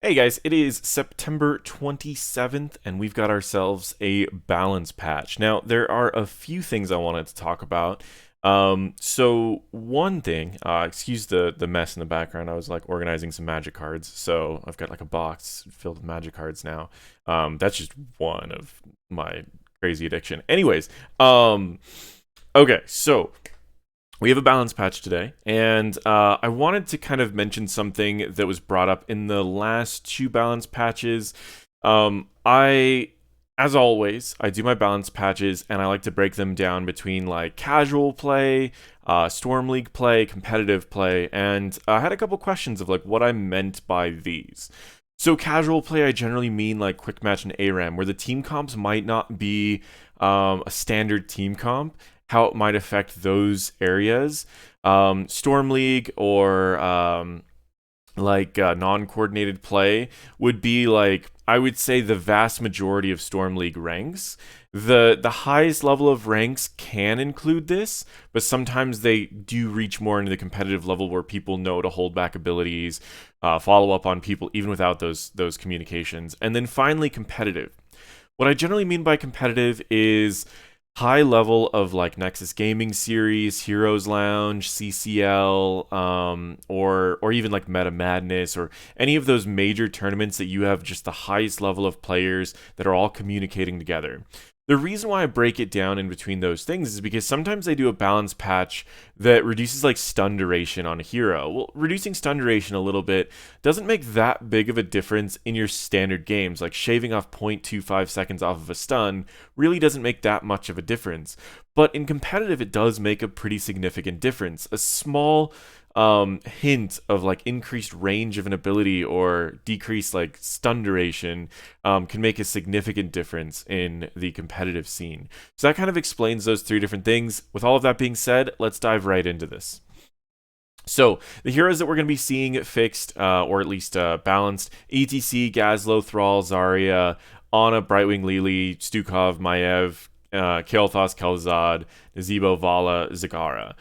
Hey guys, it is September 27th, and we've got ourselves a balance patch. Now, there are a few things I wanted to talk about. So one thing, excuse the mess in the background. I was like organizing some magic cards, so I've got like a box filled with magic cards now. That's just one of my crazy addiction. Anyways, okay, so we have a balance patch today, and I wanted to kind of mention something that was brought up in the last two balance patches. As always, I do my balance patches, and I like to break them down between like casual play, Storm League play, competitive play, and I had a couple questions of like what I meant by these. So casual play, I generally mean like quick match and ARAM, where the team comps might not be a standard team comp, how it might affect those areas. Storm League or non-coordinated play would be like, I would say, the vast majority of Storm League ranks. The highest level of ranks can include this, but sometimes they do reach more into the competitive level where people know to hold back abilities, follow up on people even without those communications. And then finally, competitive. What I generally mean by competitive is high level of like Nexus Gaming Series, Heroes Lounge, CCL, or even like Meta Madness, or any of those major tournaments that you have just the highest level of players that are all communicating together. The reason why I break it down in between those things is because sometimes they do a balance patch that reduces like stun duration on a hero. Well, reducing stun duration a little bit doesn't make that big of a difference in your standard games. Like shaving off 0.25 seconds off of a stun really doesn't make that much of a difference. But in competitive, it does make a pretty significant difference. A small hint of like increased range of an ability or decreased like stun duration can make a significant difference in the competitive scene. So that kind of explains those three different things. With all of that being said, let's dive right into this. So the heroes that we're going to be seeing fixed, or at least balanced: ETC, Gazlow, Thrall, Zarya, Ana, Brightwing, Li Li, Stukov, Maiev, Kael'thas, Kel'Thuzad, Nazeebo, Valla, Zagara.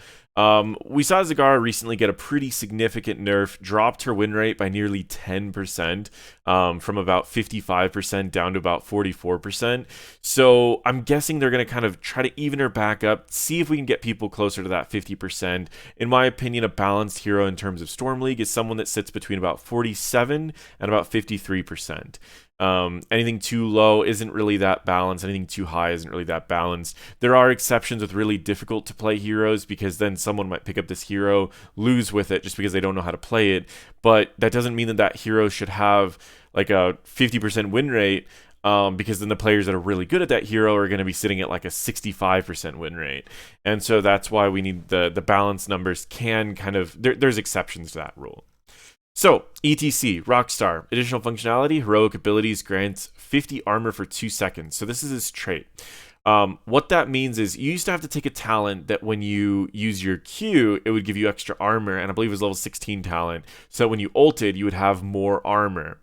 We saw Zagara recently get a pretty significant nerf, dropped her win rate by nearly 10%, from about 55% down to about 44%. So I'm guessing they're going to kind of try to even her back up, see if we can get people closer to that 50%. In my opinion, a balanced hero in terms of Storm League is someone that sits between about 47 and about 53%. Anything too low isn't really that balanced. Anything too high isn't really that balanced. There are exceptions with really difficult to play heroes, because then someone might pick up this hero, lose with it just because they don't know how to play it. But that doesn't mean that that hero should have like a 50% win rate, because then the players that are really good at that hero are going to be sitting at like a 65% win rate. And so that's why we need the balance numbers can kind of, there's exceptions to that rule. So, ETC, Rockstar, additional functionality, heroic abilities, grants 50 armor for 2 seconds. So this is his trait. What that means is you used to have to take a talent that when you use your Q, it would give you extra armor, and I believe it was level 16 talent. So when you ulted, you would have more armor.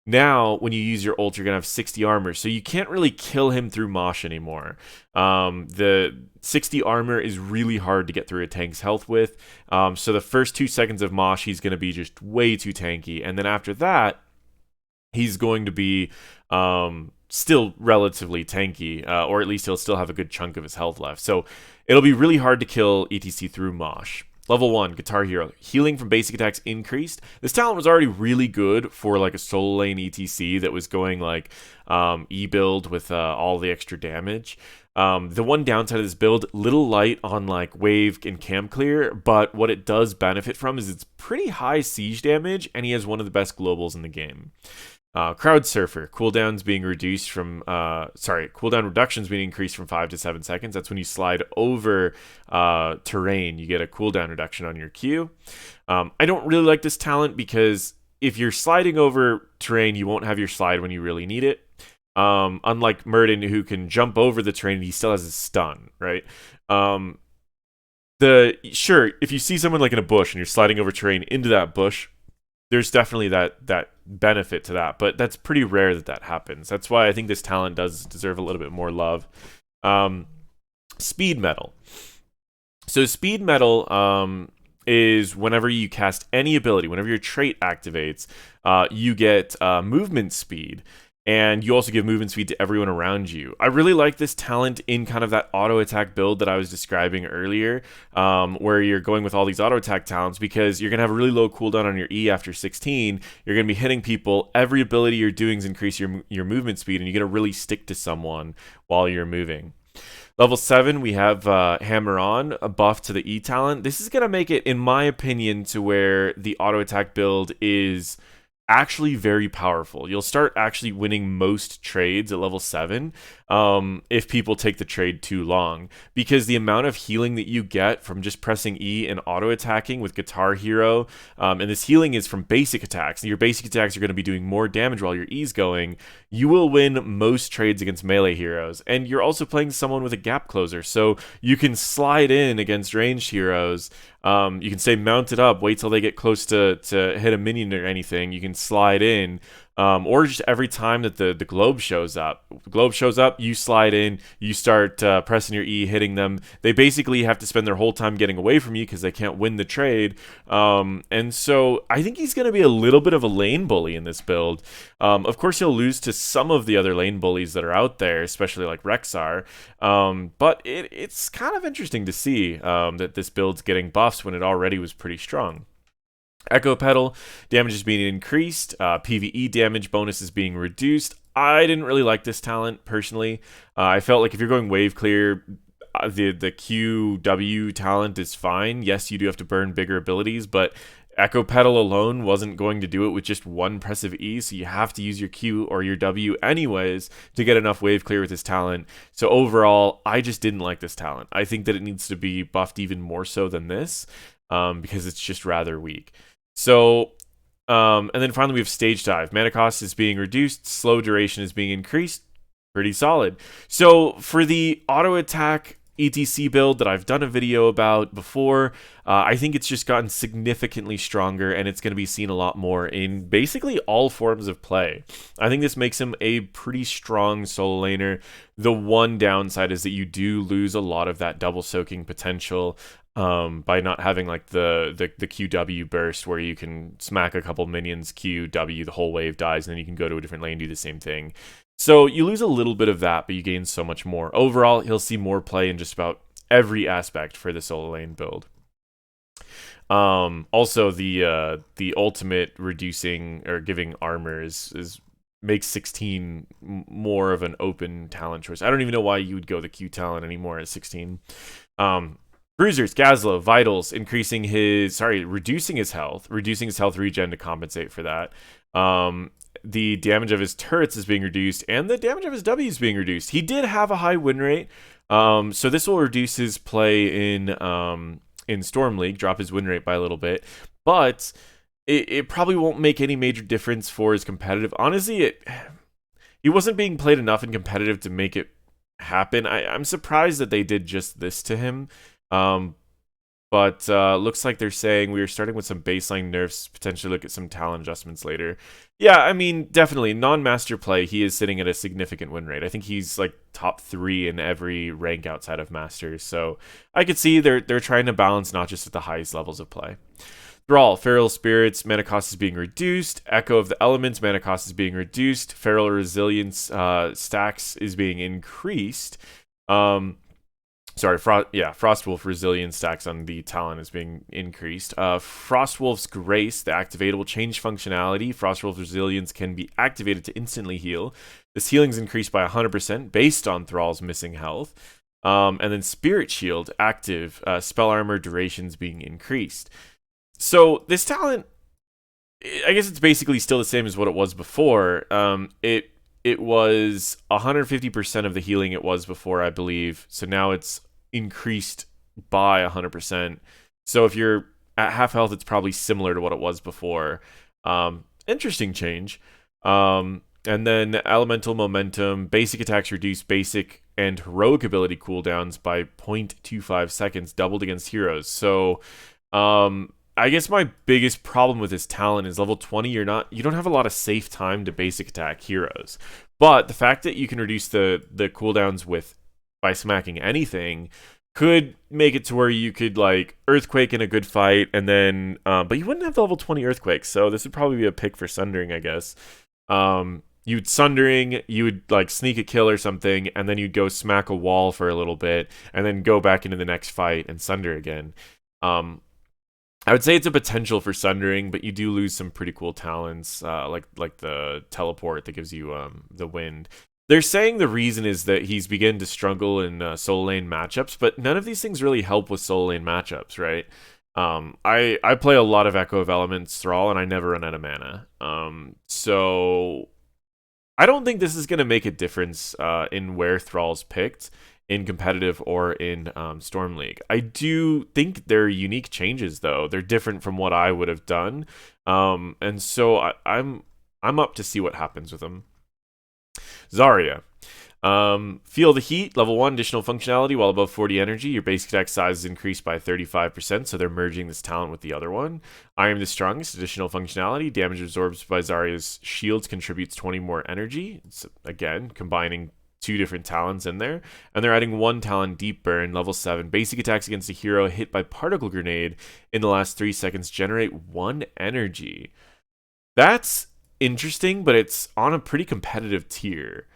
Now, when you use your ult, you're going to have 60 armor, so you can't really kill him through Mosh anymore. The 60 armor is really hard to get through a tank's health with, so the first 2 seconds of Mosh, he's going to be just way too tanky, and then after that, he's going to be still relatively tanky, or at least he'll still have a good chunk of his health left. So it'll be really hard to kill ETC through Mosh. Level 1, Guitar Hero. Healing from basic attacks increased. This talent was already really good for like a solo lane ETC that was going like E-build with all the extra damage. The one downside of this build, little light on like wave and camp clear, but what it does benefit from is it's pretty high siege damage, and he has one of the best globals in the game. Crowd Surfer, cooldowns being reduced from, cooldown reductions being increased from 5 to 7 seconds. That's when you slide over terrain, you get a cooldown reduction on your Q. I don't really like this talent because if you're sliding over terrain, you won't have your slide when you really need it. Unlike Murden, who can jump over the terrain, he still has his stun, right? Sure, if you see someone like in a bush and you're sliding over terrain into that bush, there's definitely that benefit to that, but that's pretty rare that happens. That's why I think this talent does deserve a little bit more love. Speed Metal. So Speed Metal is whenever you cast any ability, whenever your trait activates, you get movement speed. And you also give movement speed to everyone around you. I really like this talent in kind of that auto attack build that I was describing earlier, where you're going with all these auto attack talents because you're going to have a really low cooldown on your E after 16. You're going to be hitting people. Every ability you're doing is increase your movement speed, and you're going to really stick to someone while you're moving. Level 7, we have Hammer On, a buff to the E talent. This is going to make it, in my opinion, to where the auto attack build is actually very powerful. You'll start actually winning most trades at level 7 if people take the trade too long, because the amount of healing that you get from just pressing E and auto attacking with Guitar Hero, and this healing is from basic attacks, and your basic attacks are going to be doing more damage while your E's going, you will win most trades against melee heroes. And you're also playing someone with a gap closer, so you can slide in against ranged heroes. You can stay mounted up, wait till they get close to hit a minion or anything. You can slide in, or just every time that the globe shows up. The globe shows up, you slide in, you start pressing your E, hitting them. They basically have to spend their whole time getting away from you because they can't win the trade. And so I think he's going to be a little bit of a lane bully in this build. Of course, he'll lose to some of the other lane bullies that are out there, especially like Rexxar. But it's kind of interesting to see that this build's getting buffs when it already was pretty strong. Echo Pedal, damage is being increased, PvE damage bonus is being reduced. I didn't really like this talent, personally. I felt like if you're going wave clear, the QW talent is fine. Yes, you do have to burn bigger abilities, but Echo Pedal alone wasn't going to do it with just one press of E, so you have to use your Q or your W anyways to get enough wave clear with this talent. So overall, I just didn't like this talent. I think that it needs to be buffed even more so than this, because it's just rather weak. So, and then finally we have Stage Dive. Mana cost is being reduced, slow duration is being increased. Pretty solid. So for the auto attack ETC build that I've done a video about before, I think it's just gotten significantly stronger, and it's going to be seen a lot more in basically all forms of play. I think this makes him a pretty strong solo laner. The one downside is that you do lose a lot of that double soaking potential by not having like the QW burst where you can smack a couple minions, QW, the whole wave dies, and then you can go to a different lane, do the same thing. So you lose a little bit of that, but you gain so much more. Overall, he'll see more play in just about every aspect for the solo lane build. Also, the ultimate reducing or giving armor is makes 16 more of an open talent choice. I don't even know why you would go the Q talent anymore at 16. Bruisers, Gazlow, Vitals, reducing his health regen to compensate for that. The damage of his turrets is being reduced, and the damage of his W is being reduced. He did have a high win rate, so this will reduce his play in Storm League, drop his win rate by a little bit, but it probably won't make any major difference for his competitive. Honestly, he wasn't being played enough in competitive to make it happen. I'm surprised that they did just this to him. But looks like they're saying we are starting with some baseline nerfs, potentially look at some talent adjustments later. Yeah, I mean, definitely, non-master play, he is sitting at a significant win rate. I think he's like top 3 in every rank outside of masters. So I could see they're trying to balance not just at the highest levels of play. Thrall, Feral Spirits, mana cost is being reduced. Echo of the Elements, mana cost is being reduced. Feral Resilience stacks is being increased. Frostwolf Resilience stacks on the talent is being increased. Frostwolf's Grace, the activatable change functionality. Frostwolf's Resilience can be activated to instantly heal. This healing is increased by 100% based on Thrall's missing health. And then Spirit Shield, active. Spell armor durations being increased. So this talent, I guess it's basically still the same as what it was before. It was 150% of the healing it was before, I believe. So now it's increased by 100%. So if you're at half health, it's probably similar to what it was before. Interesting change. And then Elemental Momentum, basic attacks reduce basic and heroic ability cooldowns by 0.25 seconds, doubled against heroes. So I guess my biggest problem with this talent is level 20, you don't have a lot of safe time to basic attack heroes. But the fact that you can reduce the cooldowns by smacking anything could make it to where you could like Earthquake in a good fight, and then but you wouldn't have the level 20 Earthquake, so this would probably be a pick for Sundering, I guess. You'd Sundering, you would like sneak a kill or something, and then you'd go smack a wall for a little bit, and then go back into the next fight and Sunder again. I would say it's a potential for Sundering, but you do lose some pretty cool talents, like the teleport that gives you the wind. They're saying the reason is that he's beginning to struggle in solo lane matchups, but none of these things really help with solo lane matchups, right? I play a lot of Echo of Elements Thrall, and I never run out of mana. So I don't think this is going to make a difference in where Thrall's picked in competitive or in Storm League. I do think they're unique changes, though. They're different from what I would have done, and so I'm up to see what happens with them. Zarya. Feel the Heat, level 1, additional functionality while above 40 energy. Your basic attack size is increased by 35%, so they're merging this talent with the other one. I am the strongest, additional functionality. Damage absorbed by Zarya's shields contributes 20 more energy. It's, again, combining 2 different talents in there. And they're adding 1 talent, Deep Burn, level 7. Basic attacks against a hero hit by particle grenade in the last 3 seconds generate 1 energy. That's interesting, but it's on a pretty competitive tier.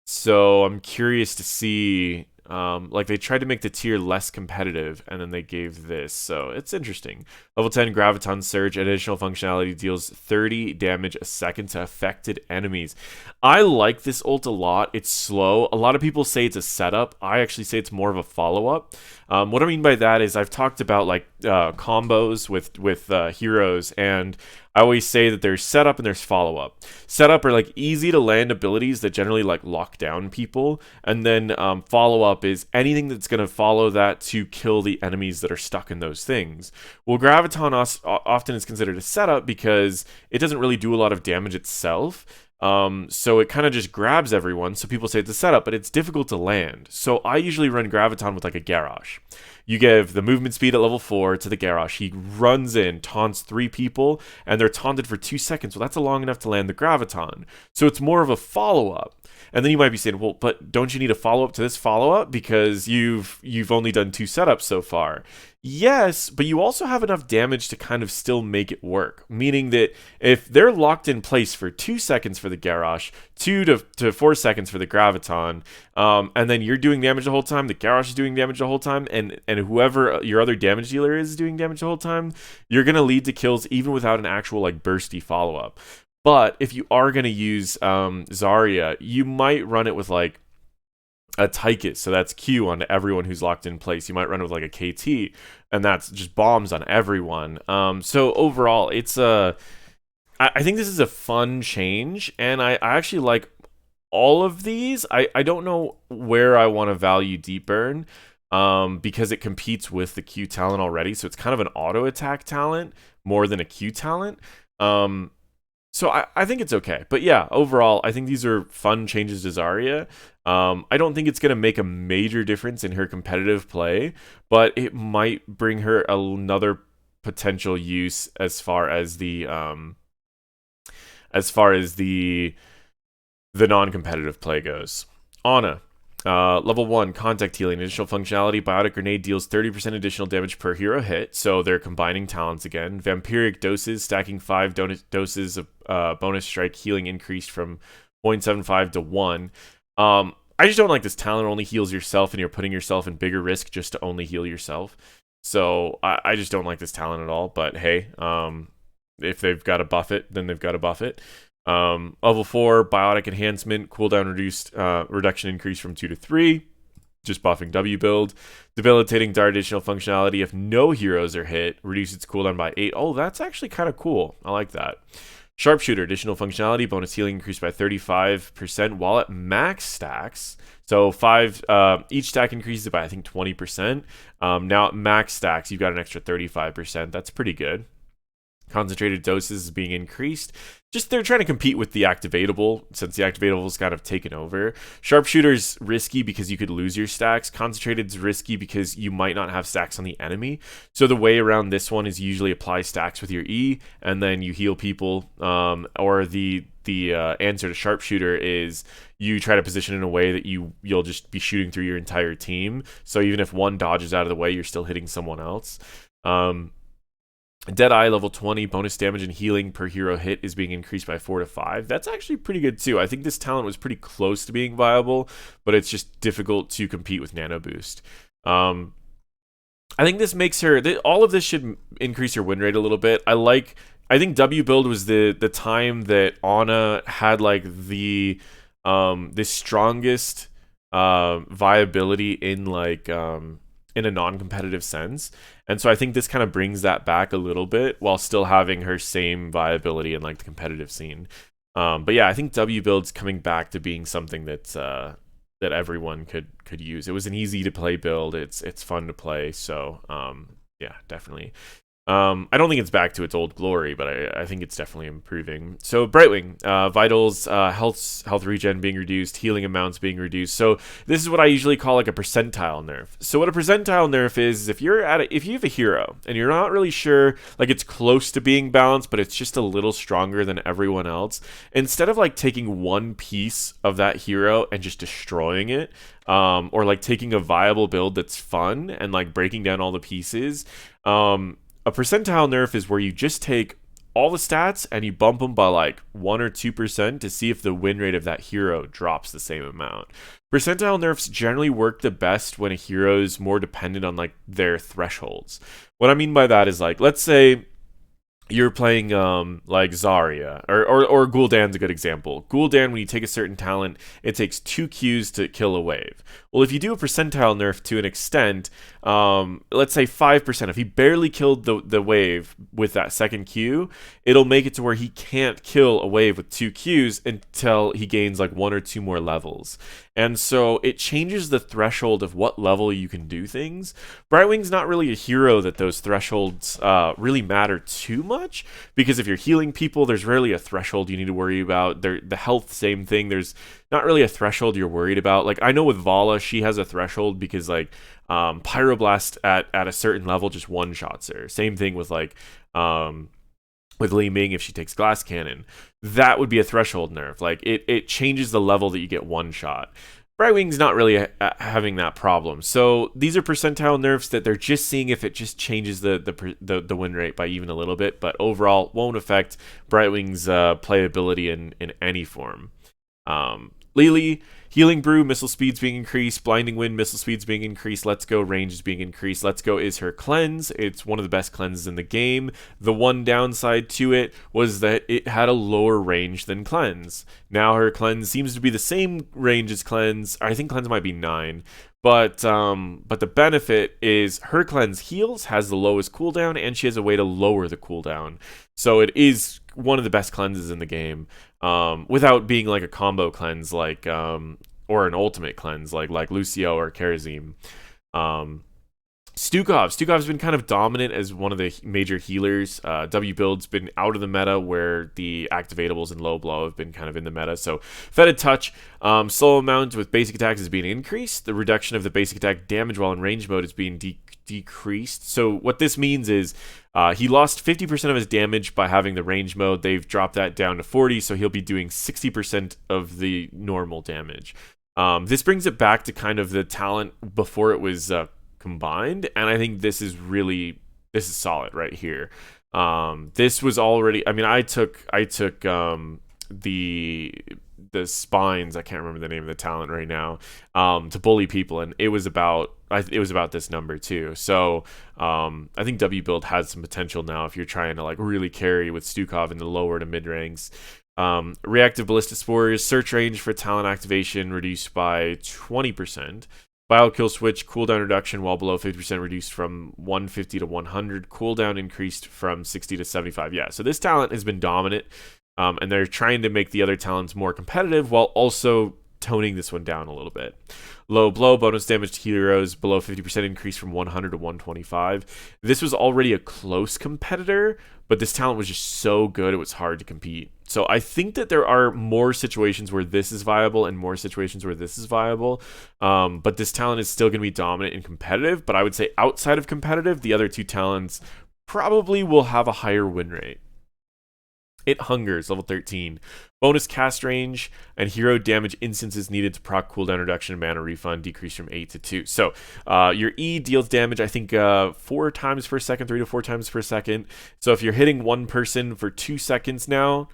So I'm curious to see, like they tried to make the tier less competitive, and then they gave this. So it's interesting. Level 10 Graviton Surge, additional functionality, deals 30 damage a second to affected enemies. I like this ult a lot. It's slow. A lot of people say it's a setup. I actually say it's more of a follow-up. What I mean by that is I've talked about like combos with heroes, and I always say that there's setup and there's follow-up. Setup are like easy to land abilities that generally like lock down people, and then follow-up is anything that's going to follow that to kill the enemies that are stuck in those things. Well, Graviton often is considered a setup because it doesn't really do a lot of damage itself. So it kind of just grabs everyone, so people say it's a setup, but it's difficult to land. So I usually run Graviton with like a Garrosh. You give the movement speed at level 4 to the Garrosh. He runs in, taunts 3 people, and they're taunted for 2 seconds. Well, that's long enough to land the Graviton. So it's more of a follow-up. And then you might be saying, well, but don't you need a follow-up to this follow-up? Because you've only done 2 setups so far. Yes, but you also have enough damage to kind of still make it work. Meaning that if they're locked in place for 2 seconds for the Garrosh, 2 to 4 seconds for the Graviton, and then you're doing damage the whole time, the Garrosh is doing damage the whole time, and whoever your other damage dealer is doing damage the whole time, you're going to lead to kills even without an actual like bursty follow-up. But if you are going to use Zarya, you might run it with like a Tychus, so that's Q on everyone who's locked in place. You might run it with like a KT, and that's just bombs on everyone. So overall, I think this is a fun change, and I actually like all of these. I don't know where I want to value Deep Burn, because it competes with the Q talent already, so it's kind of an auto attack talent more than a Q talent. So I think it's okay. But yeah, overall, I think these are fun changes to Zarya. I don't think it's going to make a major difference in her competitive play, but it might bring her another potential use as far as the non-competitive play goes. Ana. Level 1, Contact Healing, additional functionality, Biotic Grenade deals 30% additional damage per hero hit, so they're combining talents again. Vampiric Doses, stacking 5 doses of bonus strike healing increased from 0.75 to 1. I just don't like this talent. It only heals yourself, and you're putting yourself in bigger risk just to only heal yourself. So I just don't like this talent at all, but hey, if they've got to buff it, then they've got to buff it. Level 4, Biotic Enhancement, cooldown reduction increase from 2 to 3, just buffing W build. Debilitating Dart, additional functionality, if no heroes are hit, reduce its cooldown by 8. Oh, that's actually kind of cool. I like that. Sharpshooter, additional functionality, bonus healing increased by 35% while at max stacks. So each stack increases by, I think, 20%. Now at max stacks, you've got an extra 35%. That's pretty good. Concentrated doses is being increased. Just they're trying to compete with the activatable, since the activatable is kind of taken over. Sharpshooter's risky because you could lose your stacks. Concentrated's risky because you might not have stacks on the enemy. So the way around this one is you usually apply stacks with your E, and then you heal people, or the the answer to sharpshooter is you try to position in a way that you'll just be shooting through your entire team. So even if one dodges out of the way, you're still hitting someone else. Deadeye level 20, bonus damage and healing per hero hit is being increased by 4 to 5. That's actually pretty good too. I think this talent was pretty close to being viable, but it's just difficult to compete with Nano Boost. I think this makes her, all of this should increase her win rate a little bit. I think W build was the time that Ana had like the strongest viability in like in a non-competitive sense. And so I think this kind of brings that back a little bit while still having her same viability in like the competitive scene. But yeah, I think W build's coming back to being something that's that everyone could use. It was an easy to play build. It's fun to play. So yeah, definitely. I don't think it's back to its old glory, but I think it's definitely improving. So Brightwing, vitals, health regen being reduced, healing amounts being reduced. So this is what I usually call like a percentile nerf. So what a percentile nerf is if you have a hero and you're not really sure, like it's close to being balanced, but it's just a little stronger than everyone else. Instead of like taking one piece of that hero and just destroying it, or like taking a viable build that's fun and like breaking down all the pieces, a percentile nerf is where you just take all the stats and you bump them by like 1 or 2% to see if the win rate of that hero drops the same amount. Percentile nerfs generally work the best when a hero is more dependent on like their thresholds. What I mean by that is like, let's say you're playing like Zarya or Gul'dan's a good example. Gul'dan, when you take a certain talent, it takes 2 Qs to kill a wave. Well, if you do a percentile nerf to an extent, let's say 5%, if he barely killed the wave with that second Q, it'll make it to where he can't kill a wave with 2 Qs until he gains like 1 or 2 more levels. And so it changes the threshold of what level you can do things. Brightwing's not really a hero that those thresholds really matter too much, because if you're healing people, there's rarely a threshold you need to worry about. The health, same thing. There's not really a threshold you're worried about. Like I know with Valla, she has a threshold because like Pyroblast at a certain level just one-shots her. Same thing with like with Li Ming if she takes Glass Cannon. That would be a threshold nerf. Like it changes the level that you get one shot. Brightwing's not really having that problem. So these are percentile nerfs that they're just seeing if it just changes the win rate by even a little bit, but overall won't affect Brightwing's playability in any form. Li Li, Healing Brew, missile speeds being increased, Blinding Wind, missile speeds being increased, Let's Go range is being increased. Let's Go is her cleanse. It's one of the best cleanses in the game. The one downside to it was that it had a lower range than cleanse. Now her cleanse seems to be the same range as cleanse. I think cleanse might be 9. But the benefit is her cleanse heals, has the lowest cooldown, and she has a way to lower the cooldown. So it is one of the best cleanses in the game, without being like a combo cleanse like or an ultimate cleanse like Lucio or Karazim. Stukov's been kind of dominant as one of the major healers. W build's been out of the meta where the activatables and low blow have been kind of in the meta. So Fetid Touch, slow amount with basic attacks is being increased. The reduction of the basic attack damage while in range mode is being decreased. So what this means is he lost 50% of his damage by having the range mode. They've dropped that down to 40, so he'll be doing 60% of the normal damage. This brings it back to kind of the talent before it was combined, and I think this is solid right here. This was already, I mean, I took the spines, I can't remember the name of the talent right now, to bully people, and it was about this number too. So I think W build has some potential now if you're trying to like really carry with Stukov in the lower to mid ranks. Reactive Ballista Spores, search range for talent activation reduced by 20%. Bio Kill Switch, cooldown reduction while below 50% reduced from 150 to 100. Cooldown increased from 60 to 75. Yeah, so this talent has been dominant, and they're trying to make the other talents more competitive while also toning this one down a little bit. Low Blow, bonus damage to heroes below 50% increase from 100 to 125. This was already a close competitor, but this talent was just so good it was hard to compete. So I think that there are more situations where this is viable and more situations where this is viable, but this talent is still going to be dominant and competitive. But I would say outside of competitive, the other two talents probably will have a higher win rate. It hungers, level 13. Bonus cast range and hero damage instances needed to proc cooldown reduction and mana refund decrease from 8 to 2. So your E deals damage, I think, 4 times per second, 3 to 4 times per second. So if you're hitting one person for 2 seconds now,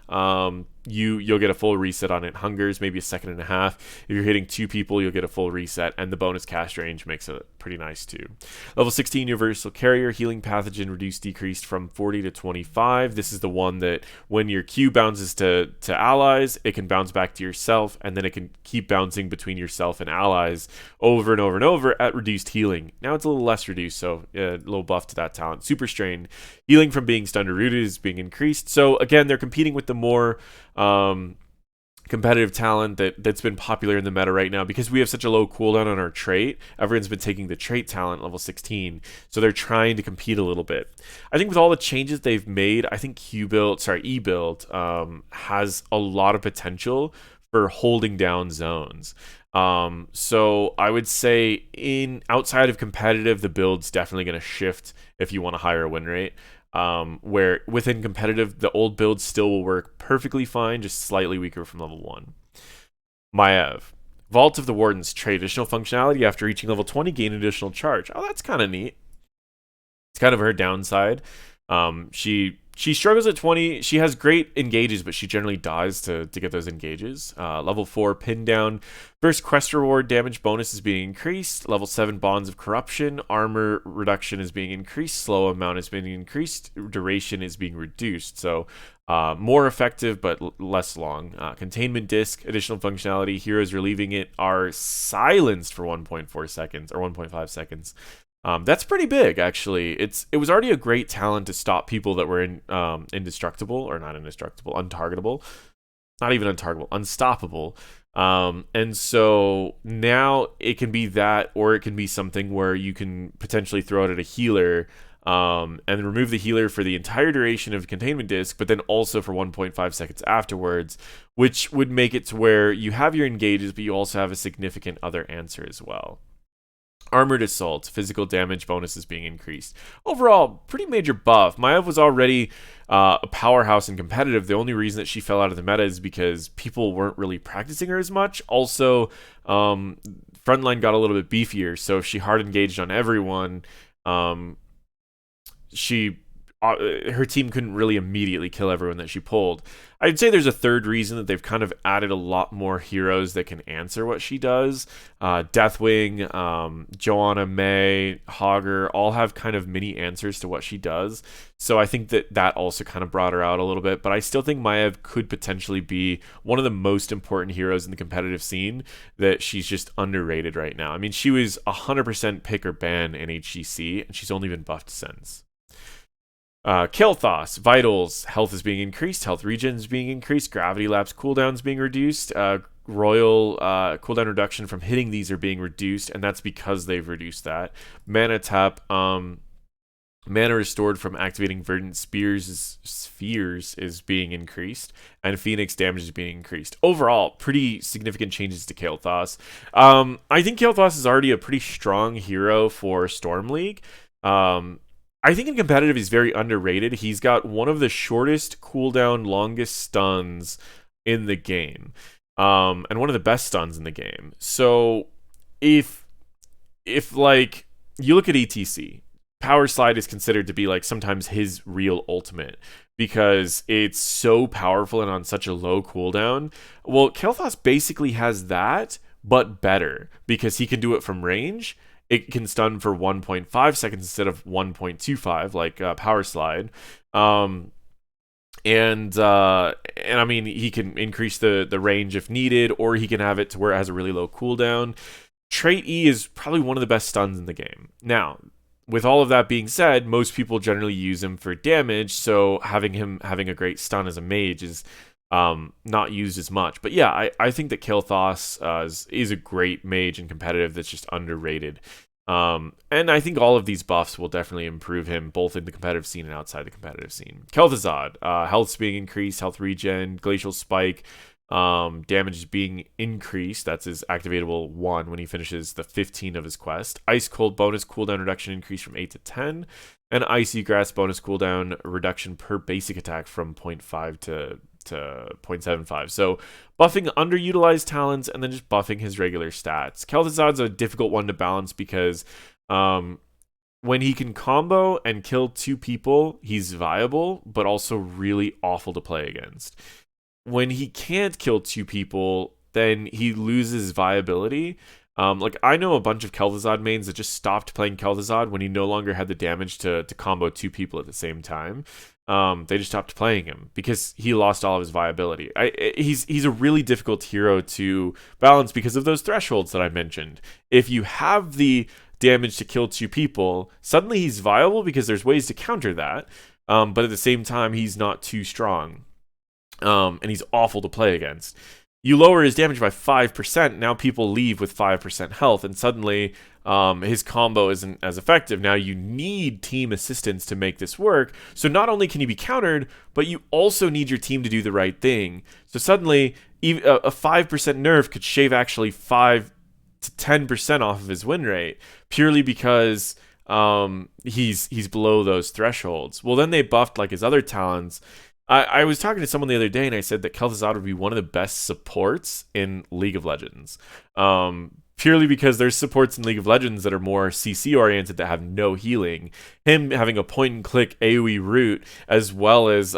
you'll get a full reset on it. Hungers, maybe a second and a half. If you're hitting 2 people, you'll get a full reset, and the bonus cast range makes it pretty nice too. Level 16 Universal Carrier, healing pathogen reduced decreased from 40 to 25. This is the one that when your Q bounces to allies, it can bounce back to yourself, and then it can keep bouncing between yourself and allies over and over and over at reduced healing. Now it's a little less reduced, so a little buff to that talent. Super Strain, healing from being stunned or rooted is being increased. So again, they're competing with the more competitive talent that's been popular in the meta right now because we have such a low cooldown on our trait. Everyone's been taking the trait talent level 16, so they're trying to compete a little bit. I think with all the changes they've made, I think E build has a lot of potential for holding down zones. So I would say outside of competitive, the build's definitely going to shift if you want a higher win rate. Where within competitive, the old build still will work perfectly fine, just slightly weaker from level 1. Maiev. Vault of the Wardens, trade additional functionality after reaching level 20, gain additional charge. Oh, that's kind of neat. It's kind of her downside. She struggles at 20. She has great engages, but she generally dies to get those engages. Level 4, pin down. First quest reward damage bonus is being increased. Level 7, bonds of corruption. Armor reduction is being increased. Slow amount is being increased. Duration is being reduced. So more effective, but less long. Containment disc, additional functionality. Heroes relieving it are silenced for 1.4 seconds or 1.5 seconds. That's pretty big, actually. It was already a great talent to stop people that were indestructible, or not indestructible, untargetable. Not even untargetable, unstoppable. And so now it can be that, or it can be something where you can potentially throw it at a healer and remove the healer for the entire duration of containment disc, but then also for 1.5 seconds afterwards, which would make it to where you have your engages, but you also have a significant other answer as well. Armored Assault, physical damage bonus is being increased. Overall, pretty major buff. Maiev was already a powerhouse in competitive. The only reason that she fell out of the meta is because people weren't really practicing her as much. Also, frontline got a little bit beefier, so if she hard engaged on everyone, her team couldn't really immediately kill everyone that she pulled. I'd say there's a third reason that they've kind of added a lot more heroes that can answer what she does. Deathwing, Joanna, May, Hogger all have kind of mini answers to what she does. So I think that also kind of brought her out a little bit. But I still think Maiev could potentially be one of the most important heroes in the competitive scene, that she's just underrated right now. I mean, she was 100% pick or ban in HGC, and she's only been buffed since. Kael'thas, vitals, health is being increased, health regen is being increased, gravity lapse cooldowns being reduced, royal cooldown reduction from hitting these are being reduced, and that's because they've reduced that. Mana tap, mana restored from activating verdant spheres is being increased, and phoenix damage is being increased. Overall, pretty significant changes to Kael'thas. I think Kael'thas is already a pretty strong hero for Storm League. I think in competitive he's very underrated. He's got one of the shortest cooldown, longest stuns in the game, and one of the best stuns in the game. So if like you look at ETC, Power Slide is considered to be like sometimes his real ultimate because it's so powerful and on such a low cooldown. Well, Kael'thas basically has that, but better, because he can do it from range. It can stun for 1.5 seconds instead of 1.25, like Power Slide. And I mean, he can increase the range if needed, or he can have it to where it has a really low cooldown. Trait E is probably one of the best stuns in the game. Now, with all of that being said, most people generally use him for damage, so having a great stun as a mage is not used as much. But yeah, I think that Kael'thas is a great mage in competitive that's just underrated. And I think all of these buffs will definitely improve him both in the competitive scene and outside the competitive scene. Kel'Thuzad, health's being increased, health regen, glacial spike, Damage is being increased. That's his activatable 1 when he finishes the 15 of his quest. Ice Cold bonus cooldown reduction increase from 8 to 10. And Icy Grass bonus cooldown reduction per basic attack from 0.5 to 0.75. So buffing underutilized talents and then just buffing his regular stats. Kel'Thuzad's a difficult one to balance because when he can combo and kill 2 people, he's viable, but also really awful to play against. When he can't kill 2 people, then he loses viability. Like, I know a bunch of Kel'Thuzad mains that just stopped playing Kel'Thuzad when he no longer had the damage to combo 2 people at the same time. They just stopped playing him because he lost all of his viability. He's a really difficult hero to balance because of those thresholds that I mentioned. If you have the damage to kill 2 people, suddenly he's viable because there's ways to counter that. But at the same time, he's not too strong. And he's awful to play against. You lower his damage by 5%, now people leave with 5% health, and suddenly his combo isn't as effective. Now you need team assistance to make this work, so not only can he be countered, but you also need your team to do the right thing. So suddenly, a 5% nerf could shave actually 5 to 10% off of his win rate, purely because he's below those thresholds. Well, then they buffed like his other talents. I was talking to someone the other day and I said that Kel'Thuzad would be one of the best supports in League of Legends. Purely because there's supports in League of Legends that are more CC oriented that have no healing. Him having a point and click AoE root as well as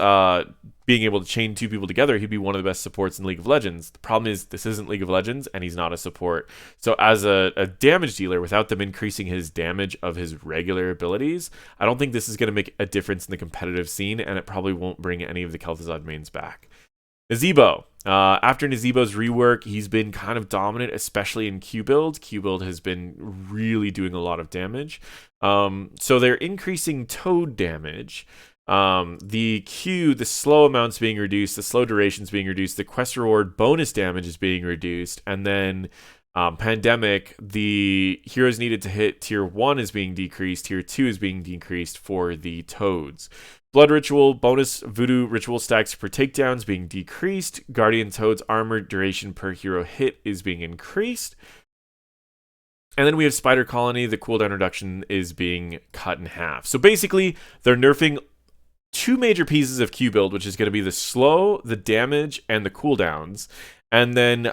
being able to chain 2 people together, he'd be one of the best supports in League of Legends. The problem is this isn't League of Legends and he's not a support. So as a damage dealer, without them increasing his damage of his regular abilities, I don't think this is going to make a difference in the competitive scene, and it probably won't bring any of the Kel'Thuzad mains back. Nazeebo. After Nazeebo's rework, he's been kind of dominant, especially in Q build. Q build has been really doing a lot of damage. So they're increasing toad damage. The slow amounts being reduced, the slow durations being reduced, the quest reward bonus damage is being reduced, and then Pandemic, the heroes needed to hit tier 1 is being decreased, tier 2 is being decreased for the toads. Blood Ritual, bonus voodoo ritual stacks per takedowns being decreased. Guardian Toad's armor duration per hero hit is being increased. And then we have Spider Colony, the cooldown reduction is being cut in half. So basically, they're nerfing 2 major pieces of Q build, which is going to be the slow, the damage, and the cooldowns. And then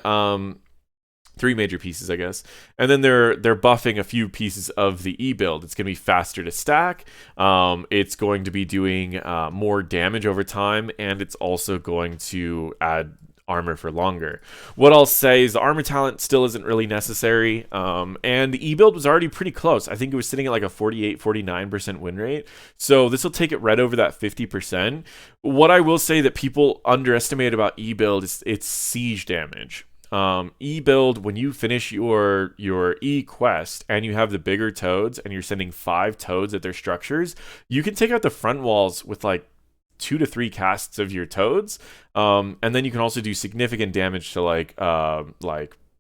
3 major pieces, I guess. And then they're buffing a few pieces of the E build. It's going to be faster to stack. It's going to be doing more damage over time, and it's also going to add armor for longer. What I'll say is the armor talent still isn't really necessary, and the E build was already pretty close. I think it was sitting at like a 48-49% win rate, so this will take it right over that 50%. What I will say that people underestimate about E build is its siege damage. E build, when you finish your E quest and you have the bigger toads and you're sending 5 toads at their structures, you can take out the front walls with like 2 to 3 casts of your toads, and then you can also do significant damage to like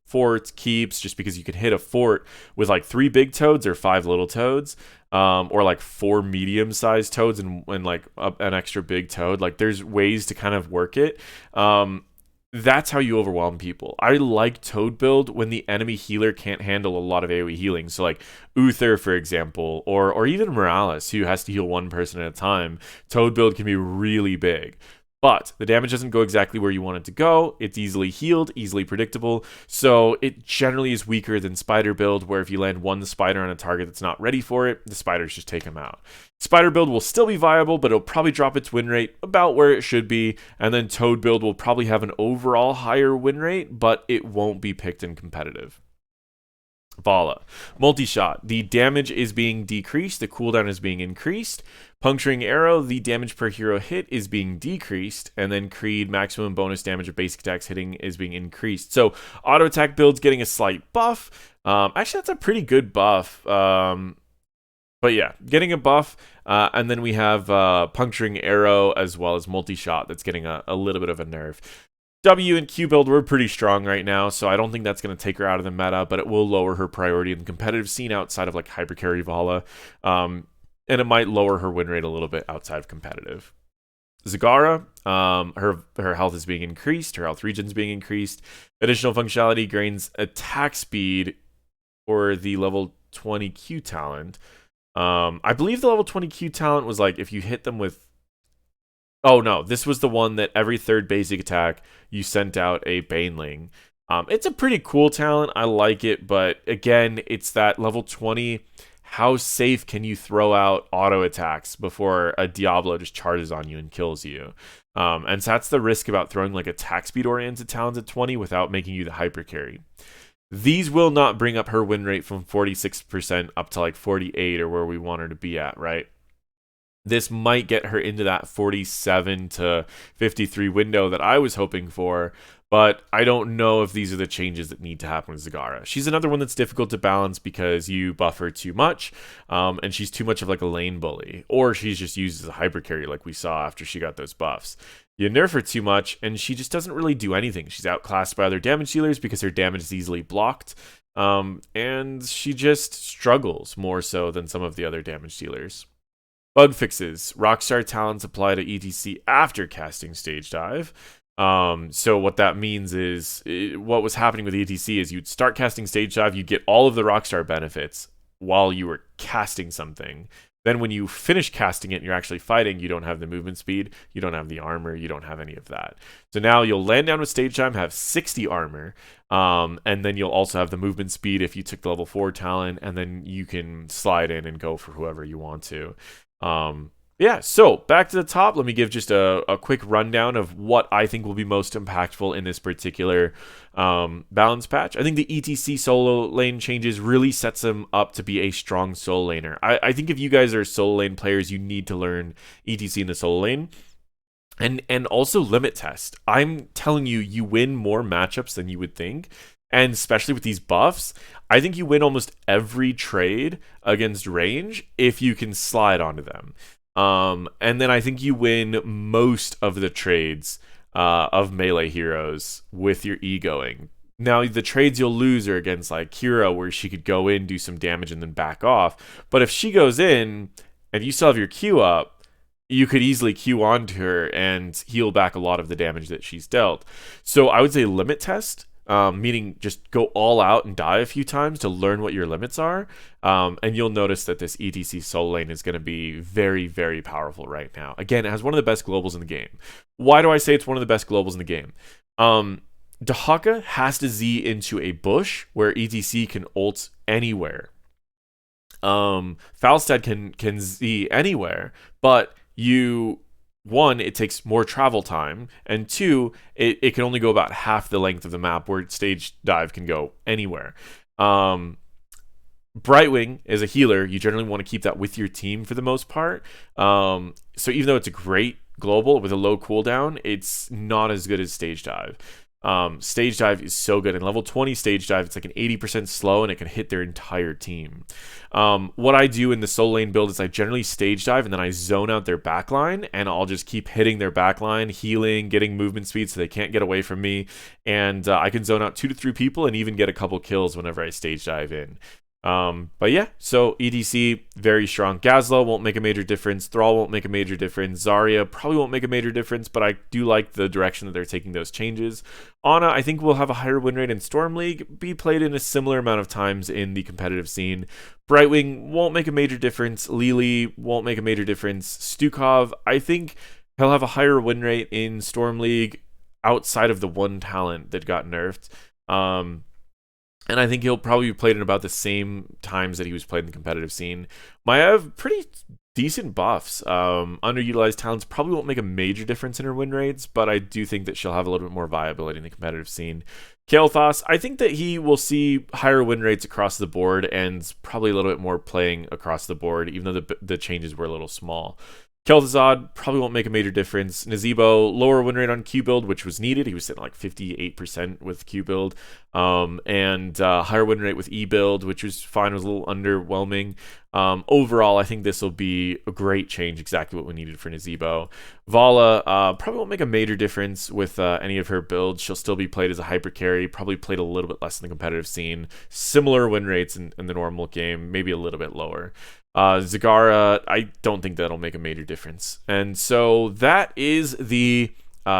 forts, keeps, just because you can hit a fort with like 3 big toads or 5 little toads, or like 4 medium-sized toads and like an extra big toad. Like, there's ways to kind of work it. That's how you overwhelm people. I like Toad build when the enemy healer can't handle a lot of AoE healing. So like Uther, for example, or even Morales, who has to heal 1 person at a time. Toad build can be really big. But the damage doesn't go exactly where you want it to go. It's easily healed, easily predictable. So it generally is weaker than Spider build, where if you land 1 spider on a target that's not ready for it, the spiders just take them out. Spider build will still be viable, but it'll probably drop its win rate about where it should be. And then Toad build will probably have an overall higher win rate, but it won't be picked in competitive. Valla. Multi-shot. The damage is being decreased. The cooldown is being increased. Puncturing Arrow. The damage per hero hit is being decreased. And then Creed. Maximum bonus damage of basic attacks hitting is being increased. So auto attack build's getting a slight buff. Actually, that's a pretty good buff. But yeah, getting a buff. And then we have Puncturing Arrow as well as Multi-shot that's getting a little bit of a nerf. W and Q build were pretty strong right now, so I don't think that's going to take her out of the meta, but it will lower her priority in the competitive scene outside of like hypercarry Valla, and it might lower her win rate a little bit outside of competitive. Zagara, her health is being increased, her health regen's being increased. Additional functionality gains attack speed for the level 20 Q talent. I believe the level 20 Q talent was like if you hit them with. Oh no, this was the one that every third basic attack you sent out a Baneling. It's a pretty cool talent. I like it, but again, it's that level 20. How safe can you throw out auto attacks before a Diablo just charges on you and kills you? And so that's the risk about throwing like attack speed oriented talents at 20 without making you the hyper carry. These will not bring up her win rate from 46% up to like 48 or where we want her to be at, right? This might get her into that 47 to 53 window that I was hoping for, but I don't know if these are the changes that need to happen with Zagara. She's another one that's difficult to balance because you buff her too much, and she's too much of like a lane bully, or she's just used as a hyper carry like we saw after she got those buffs. You nerf her too much, and she just doesn't really do anything. She's outclassed by other damage dealers because her damage is easily blocked, and she just struggles more so than some of the other damage dealers. Bug fixes. Rockstar talents apply to ETC after casting Stage Dive. So what that means is what was happening with ETC is you'd start casting Stage Dive, you'd get all of the Rockstar benefits while you were casting something. Then when you finish casting it and you're actually fighting, you don't have the movement speed, you don't have the armor, you don't have any of that. So now you'll land down with Stage Dive, have 60 armor, and then you'll also have the movement speed if you took the level 4 talent, and then you can slide in and go for whoever you want to. Yeah, so back to the top, let me give just a quick rundown of what I think will be most impactful in this particular balance patch. I think the ETC solo lane changes really sets him up to be a strong solo laner. I think if you guys are solo lane players, you need to learn ETC in the solo lane. And also limit test. I'm telling you, you win more matchups than you would think. And especially with these buffs, I think you win almost every trade against range if you can slide onto them. And then I think you win most of the trades of melee heroes with your E going. Now, the trades you'll lose are against like Kira, where she could go in, do some damage, and then back off. But if she goes in and you still have your Q up, you could easily Q onto her and heal back a lot of the damage that she's dealt. So I would say limit test. Meaning just go all out and die a few times to learn what your limits are. And you'll notice that this ETC solo lane is going to be very, very powerful right now. Again, it has one of the best globals in the game. Why do I say it's one of the best globals in the game? Dahaka has to Z into a bush where ETC can ult anywhere. Falstad can Z anywhere, but one, it takes more travel time, and two, it can only go about half the length of the map where Stage Dive can go anywhere. Brightwing is a healer. You generally want to keep that with your team for the most part. So even though it's a great global with a low cooldown, it's not as good as Stage Dive. Stage Dive is so good. In level 20 Stage Dive, it's like an 80% slow and it can hit their entire team. What I do in the solo lane build is I generally Stage Dive and then I zone out their backline, and I'll just keep hitting their backline, healing, getting movement speed so they can't get away from me, and I can zone out 2 to 3 people and even get a couple kills whenever I Stage Dive in. But yeah, so EDC, very strong. Gazlow won't make a major difference. Thrall won't make a major difference. Zarya probably won't make a major difference, but I do like the direction that they're taking those changes. Ana, I think, will have a higher win rate in Storm League, be played in a similar amount of times in the competitive scene. Brightwing won't make a major difference. Li Li won't make a major difference. Stukov, I think he'll have a higher win rate in Storm League outside of the one talent that got nerfed. And I think he'll probably be played in about the same times that he was played in the competitive scene. Maiev, pretty decent buffs. Underutilized talents probably won't make a major difference in her win rates, but I do think that she'll have a little bit more viability in the competitive scene. Kael'thas, I think that he will see higher win rates across the board and probably a little bit more playing across the board, even though the changes were a little small. Kel'Thuzad probably won't make a major difference. Nazeebo, lower win rate on Q build, which was needed. He was sitting like 58% with Q build. And higher win rate with E build, which was fine, was a little underwhelming. Overall, I think this will be a great change, exactly what we needed for Nazeebo. Valla probably won't make a major difference with any of her builds. She'll still be played as a hyper carry, probably played a little bit less in the competitive scene. Similar win rates in the normal game, maybe a little bit lower. Zagara, I don't think that'll make a major difference. And so that is the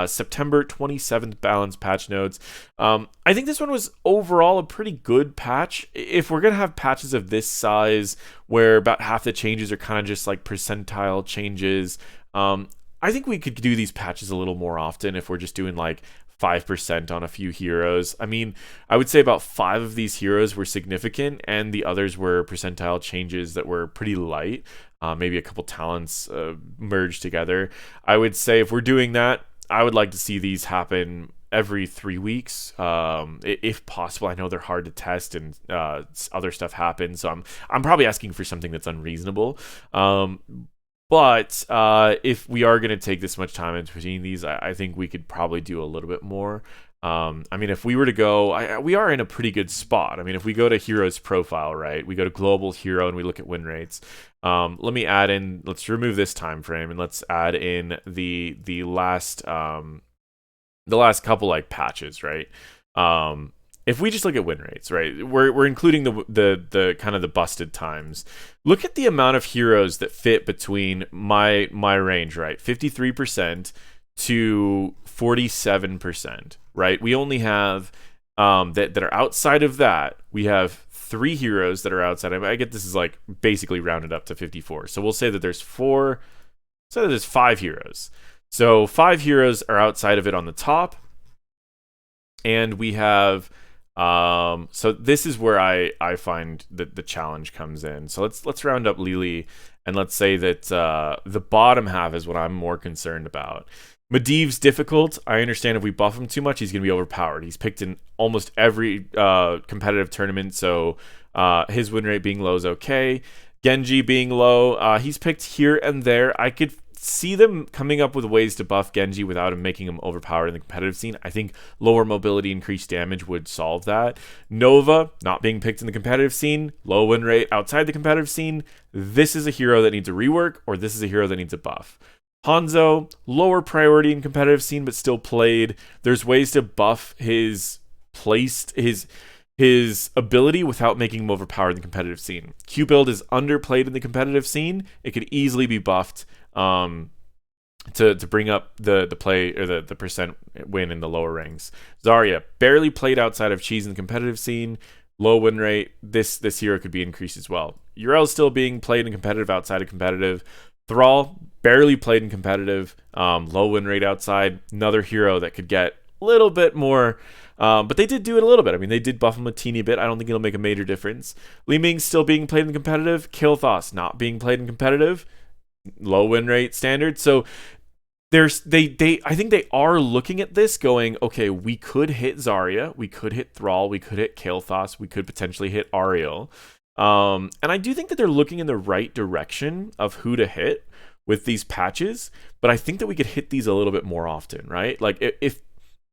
September 27th balance patch notes. I think this one was overall a pretty good patch. If we're going to have patches of this size where about half the changes are kind of just like percentile changes, I think we could do these patches a little more often if we're just doing like 5% on a few heroes. I mean, I would say about 5 of these heroes were significant, and the others were percentile changes that were pretty light. Maybe a couple talents merged together. I would say if we're doing that, I would like to see these happen every 3 weeks, if possible. I know they're hard to test, and other stuff happens, so I'm probably asking for something that's unreasonable. But if we are going to take this much time in between these, I think we could probably do a little bit more. I mean, if we were to go, we are in a pretty good spot. I mean, if we go to Heroes Profile, right, we go to Global Hero and we look at win rates. Let me add in, let's remove this time frame and let's add in the last couple like patches, right? If we just look at win rates, right, we're including the kind of the busted times. Look at the amount of heroes that fit between my range, right, 53% to 47%, right? We only have that are outside of that. We have 3 heroes that are outside. I get this is like basically rounded up to 54. So we'll say that there's 5 heroes. So 5 heroes are outside of it on the top, and we have. So this is where I find that the challenge comes in. So let's round up Li Li, and let's say that the bottom half is what I'm more concerned about. Maiv's difficult. I understand if we buff him too much, he's going to be overpowered. He's picked in almost every competitive tournament, so his win rate being low is okay. Genji being low, he's picked here and there. I could see them coming up with ways to buff Genji without him making him overpowered in the competitive scene. I think lower mobility, increased damage would solve that. Nova, not being picked in the competitive scene, low win rate outside the competitive scene. This is a hero that needs a rework, or this is a hero that needs a buff. Hanzo, lower priority in competitive scene, but still played. There's ways to buff his ability without making him overpowered in the competitive scene. Q build is underplayed in the competitive scene. It could easily be buffed to bring up the play or the percent win in the lower ranks. Zarya, barely played outside of Cheese in the competitive scene. Low win rate. This hero could be increased as well. Uriel still being played in competitive outside of competitive. Thrall, barely played in competitive. Low win rate outside. Another hero that could get a little bit more. But they did do it a little bit. I mean, they did buff him a teeny bit. I don't think it'll make a major difference. Li Ming still being played in competitive. Kael'Thas not being played in competitive. Low win rate standard. So I think they are looking at this going, okay, we could hit Zarya, we could hit Thrall, we could hit Kael'Thas, we could potentially hit Ariel. And I do think that they're looking in the right direction of who to hit with these patches, but I think that we could hit these a little bit more often, right? Like if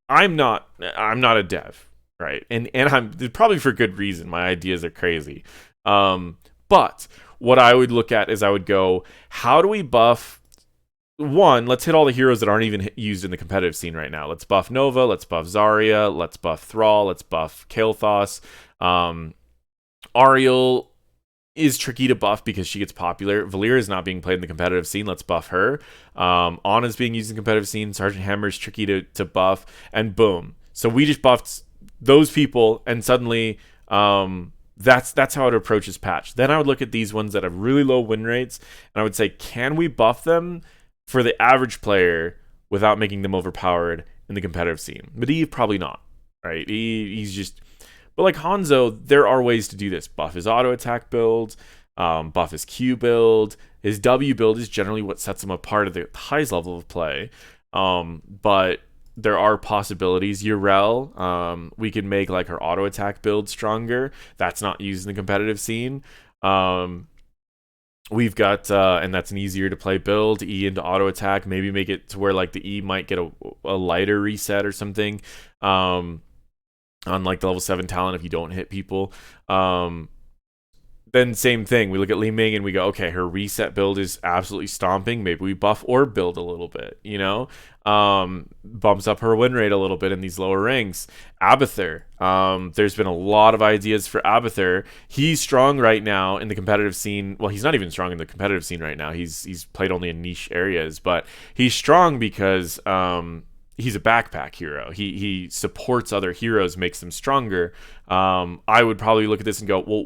I'm not a dev, right? And I'm probably for good reason. My ideas are crazy. But what I would look at is I would go, how do we buff? One, let's hit all the heroes that aren't even used in the competitive scene right now. Let's buff Nova, let's buff Zarya, let's buff Thrall, let's buff Kael'Thas. Ariel is tricky to buff because she gets popular. Valeera is not being played in the competitive scene. Let's buff her. Ana's being used in the competitive scene. Sergeant Hammer is tricky to buff. And boom. So we just buffed those people, and suddenly that's how it approaches patch. Then I would look at these ones that have really low win rates, and I would say, can we buff them for the average player without making them overpowered in the competitive scene? Maiev, probably not, right? He's just... But like Hanzo, there are ways to do this. Buff his auto attack build, buff his Q build. His W build is generally what sets him apart at the highest level of play. But there are possibilities. Uriel, we can make like her auto attack build stronger. That's not used in the competitive scene. We've got, and that's an easier to play build, E into auto attack. Maybe make it to where like the E might get a lighter reset or something. On like the level 7 talent if you don't hit people. then same thing. We look at Li Ming and we go, okay, her reset build is absolutely stomping. Maybe we buff or build a little bit, you know? Bumps up her win rate a little bit in these lower ranks. Abathur, there's been a lot of ideas for Abathur. He's strong right now in the competitive scene. Well, he's not even strong in the competitive scene right now. He's played only in niche areas, but he's strong because he's a backpack hero. He supports other heroes, makes them stronger. I would probably look at this and go, well,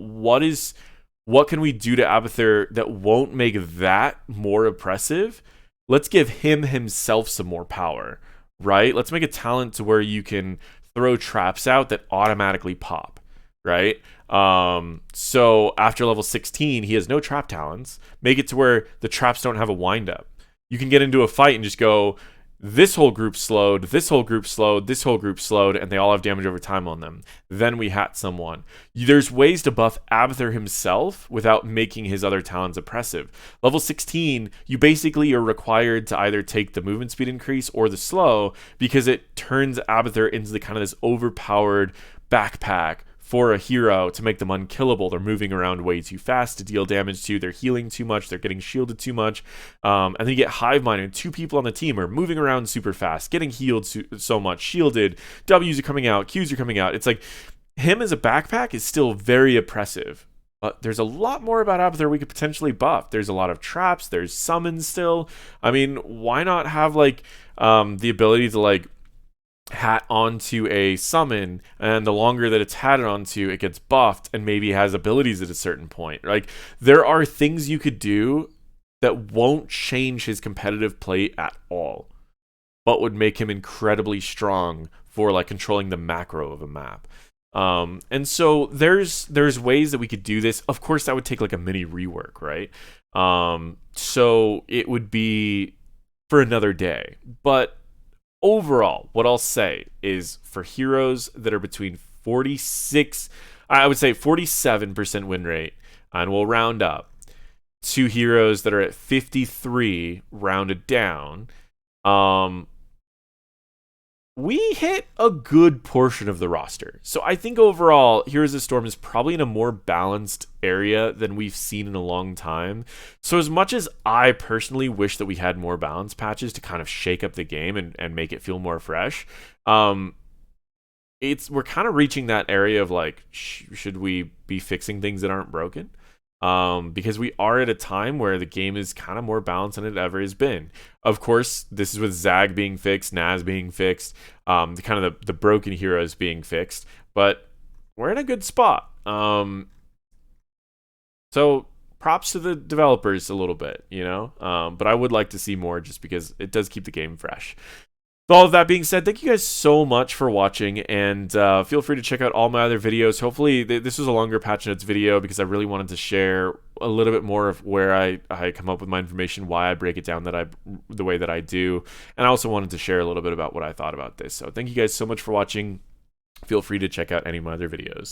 what can we do to Abathur that won't make that more oppressive? Let's give him himself some more power, right? Let's make a talent to where you can throw traps out that automatically pop, right? So after level 16, he has no trap talents. Make it to where the traps don't have a wind up. You can get into a fight and just go, this whole group slowed, this whole group slowed, this whole group slowed, and they all have damage over time on them. Then we hat someone. There's ways to buff Abathur himself without making his other talents oppressive. Level 16, you basically are required to either take the movement speed increase or the slow, because it turns Abathur into the kind of this overpowered backpack for a hero to make them unkillable. They're moving around way too fast to deal damage to. They're healing too much. They're getting shielded too much. And then you get Hive Mind, and 2 people on the team are moving around super fast, getting healed so much, shielded. W's are coming out. Q's are coming out. It's like him as a backpack is still very oppressive. But there's a lot more about Abathur we could potentially buff. There's a lot of traps. There's summons still. I mean, why not have like the ability to like hat onto a summon, and the longer that it's hatted onto, it gets buffed and maybe has abilities at a certain point. Like, there are things you could do that won't change his competitive play at all, but would make him incredibly strong for like controlling the macro of a map. And so there's ways that we could do this. Of course, that would take like a mini rework, right? So it would be for another day. But overall, what I'll say is for heroes that are between 47% win rate, and we'll round up, to heroes that are at 53 rounded down, we hit a good portion of the roster. So I think overall, Heroes of Storm is probably in a more balanced area than we've seen in a long time. So as much as I personally wish that we had more balance patches to kind of shake up the game and make it feel more fresh, we're kind of reaching that area of like, should we be fixing things that aren't broken? Because we are at a time where the game is kind of more balanced than it ever has been. Of course, this is with Zag being fixed, Naz being fixed, the broken heroes being fixed, but we're in a good spot. So props to the developers a little bit, you know, but I would like to see more just because it does keep the game fresh. With all of that being said, thank you guys so much for watching, and feel free to check out all my other videos. Hopefully, this was a longer patch notes video because I really wanted to share a little bit more of where I come up with my information, why I break it down the way that I do, and I also wanted to share a little bit about what I thought about this. So thank you guys so much for watching. Feel free to check out any of my other videos.